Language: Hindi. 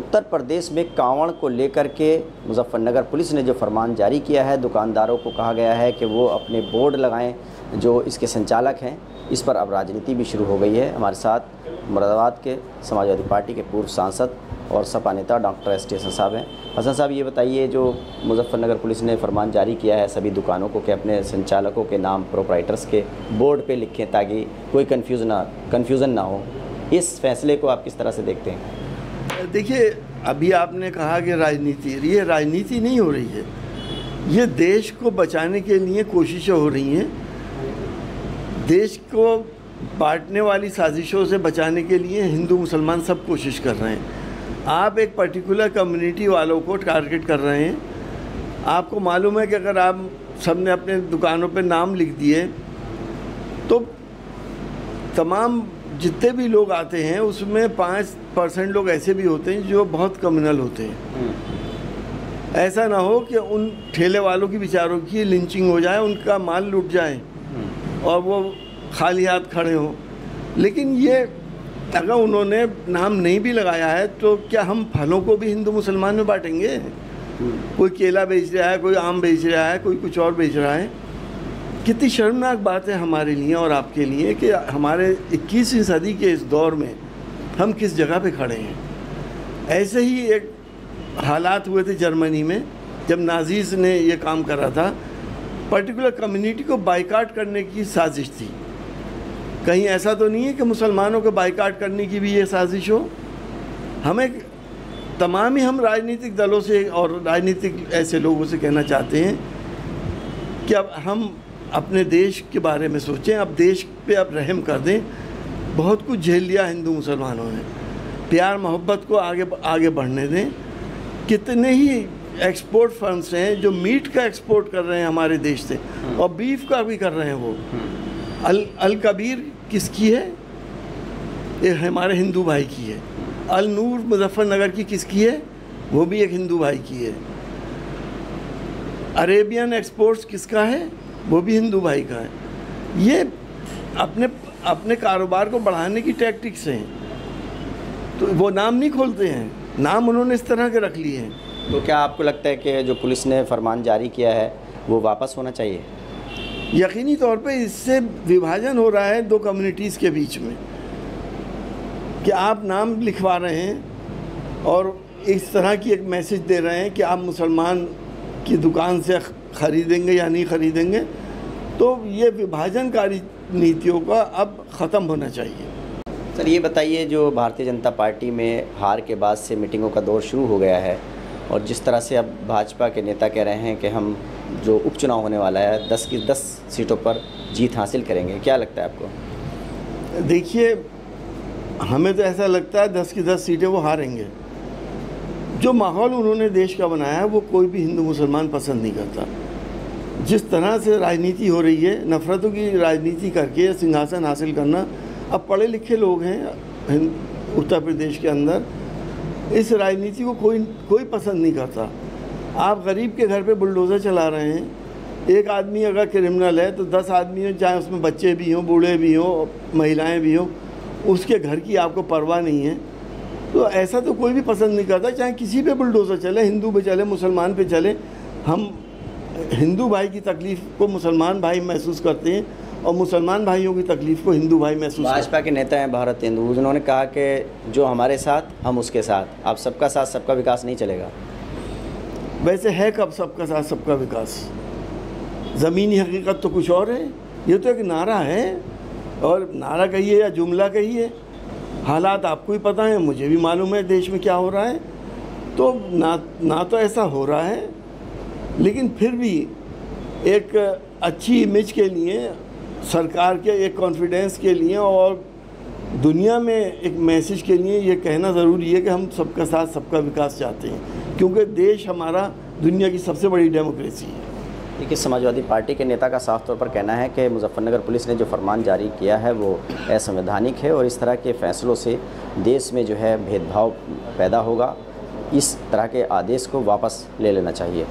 उत्तर प्रदेश में कांवड़ को लेकर के मुजफ्फरनगर पुलिस ने जो फरमान जारी किया है, दुकानदारों को कहा गया है कि वो अपने बोर्ड लगाएं जो इसके संचालक हैं। इस पर अब राजनीति भी शुरू हो गई है। हमारे साथ मुरादाबाद के समाजवादी पार्टी के पूर्व सांसद और सपा नेता डॉक्टर एस टी हसन साहब हैं। हसन साहब, ये बताइए, जो मुजफ्फरनगर पुलिस ने फरमान जारी किया है सभी दुकानों को कि अपने संचालकों के नाम प्रोप्राइटर्स के बोर्ड पे लिखें ताकि कोई कन्फ्यूज़न ना हो, इस फैसले को आप किस तरह से देखते हैं? देखिए, अभी आपने कहा कि राजनीति, ये राजनीति नहीं हो रही है, ये देश को बचाने के लिए कोशिशें हो रही हैं। देश को बांटने वाली साजिशों से बचाने के लिए हिंदू मुसलमान सब कोशिश कर रहे हैं। आप एक पर्टिकुलर कम्युनिटी वालों को टारगेट कर रहे हैं। आपको मालूम है कि अगर आप सबने अपने दुकानों पे नाम लिख दिए तो तमाम जितने भी लोग आते हैं उसमें 5% लोग ऐसे भी होते हैं जो बहुत कम्युनल होते हैं। ऐसा ना हो कि उन ठेले वालों की बेचारों की लिंचिंग हो जाए, उनका माल लूट जाए और वो खाली हाथ खड़े हों। लेकिन ये अगर उन्होंने नाम नहीं भी लगाया है तो क्या हम फलों को भी हिंदू मुसलमान में बांटेंगे? कोई केला बेच रहा है, कोई आम बेच रहा है, कोई कुछ और बेच रहा है। कितनी शर्मनाक बात है हमारे लिए और आपके लिए कि हमारे 21वीं सदी के इस दौर में हम किस जगह पे खड़े हैं। ऐसे ही एक हालात हुए थे जर्मनी में, जब नाजीज़ ने ये काम करा था। पर्टिकुलर कम्युनिटी को बाइकाट करने की साजिश थी। कहीं ऐसा तो नहीं है कि मुसलमानों को बाइकाट करने की भी ये साजिश हो? हमें तमाम ही हम राजनीतिक दलों से और राजनीतिक ऐसे लोगों से कहना चाहते हैं कि अब हम अपने देश के बारे में सोचें, अब देश पे अब रहम कर दें। बहुत कुछ झेल लिया हिंदू मुसलमानों ने, प्यार मोहब्बत को आगे बढ़ने दें। कितने ही एक्सपोर्ट फर्म्स हैं जो मीट का एक्सपोर्ट कर रहे हैं हमारे देश से, और बीफ का भी कर रहे हैं। वो अल कबीर किसकी है? ये हमारे हिंदू भाई की है। अल नूर मुजफ्फरनगर की किसकी है? वो भी एक हिंदू भाई की है। अरेबियन एक्सपोर्ट्स किसका है? वो भी हिंदू भाई का है। ये अपने कारोबार को बढ़ाने की टैक्टिक्स हैं। तो वो नाम नहीं खोलते हैं, नाम उन्होंने इस तरह के रख लिए हैं। तो क्या आपको लगता है कि जो पुलिस ने फरमान जारी किया है वो वापस होना चाहिए? यकीनी तौर पे इससे विभाजन हो रहा है दो कम्युनिटीज़ के बीच में, कि आप नाम लिखवा रहे हैं और इस तरह की एक मैसेज दे रहे हैं कि आप मुसलमान की दुकान से ख़रीदेंगे या नहीं ख़रीदेंगे। तो ये विभाजनकारी नीतियों का अब ख़त्म होना चाहिए। सर, ये बताइए, जो भारतीय जनता पार्टी में हार के बाद से मीटिंगों का दौर शुरू हो गया है और जिस तरह से अब भाजपा के नेता कह रहे हैं कि हम जो उपचुनाव होने वाला है 10 की 10 सीटों पर जीत हासिल करेंगे, क्या लगता है आपको? देखिए, हमें तो ऐसा लगता है 10 की 10 सीटें वो हारेंगे। जो माहौल उन्होंने देश का बनाया है वो कोई भी हिंदू मुसलमान पसंद नहीं करता। जिस तरह से राजनीति हो रही है, नफ़रतों की राजनीति करके सिंहासन हासिल करना। अब पढ़े लिखे लोग हैं उत्तर प्रदेश के अंदर, इस राजनीति को कोई पसंद नहीं करता। आप गरीब के घर पे बुलडोज़र चला रहे हैं। एक आदमी अगर क्रिमिनल है तो 10 आदमी हो, चाहे उसमें बच्चे भी हों, बूढ़े भी हों, महिलाएं भी हों, उसके घर की आपको परवाह नहीं है। तो ऐसा तो कोई भी पसंद नहीं करता, चाहे किसी पे बुलडोज़र चले, हिंदू पे चले, मुसलमान पे चले। हम हिंदू भाई की तकलीफ़ को मुसलमान भाई महसूस करते हैं और मुसलमान भाइयों की तकलीफ़ को हिंदू भाई महसूस करते हैं। भाजपा के नेता हैं भारत हिंदू, उन्होंने कहा कि जो हमारे साथ हम उसके साथ। अब सबका साथ सबका विकास नहीं चलेगा। वैसे है कब सबका साथ सबका विकास? ज़मीनी हकीकत तो कुछ और है। ये तो एक नारा है, और नारा कहिए या जुमला कहिए, हालात आपको ही पता है, मुझे भी मालूम है देश में क्या हो रहा है। तो ना तो ऐसा हो रहा है, लेकिन फिर भी एक अच्छी इमेज के लिए, सरकार के एक कॉन्फिडेंस के लिए और दुनिया में एक मैसेज के लिए ये कहना ज़रूरी है कि हम सबका साथ सबका विकास चाहते हैं, क्योंकि देश हमारा दुनिया की सबसे बड़ी डेमोक्रेसी है। देखिए, समाजवादी पार्टी के नेता का साफ तौर पर कहना है कि मुजफ्फरनगर पुलिस ने जो फरमान जारी किया है वो असंवैधानिक है और इस तरह के फ़ैसलों से देश में जो है भेदभाव पैदा होगा। इस तरह के आदेश को वापस ले लेना चाहिए।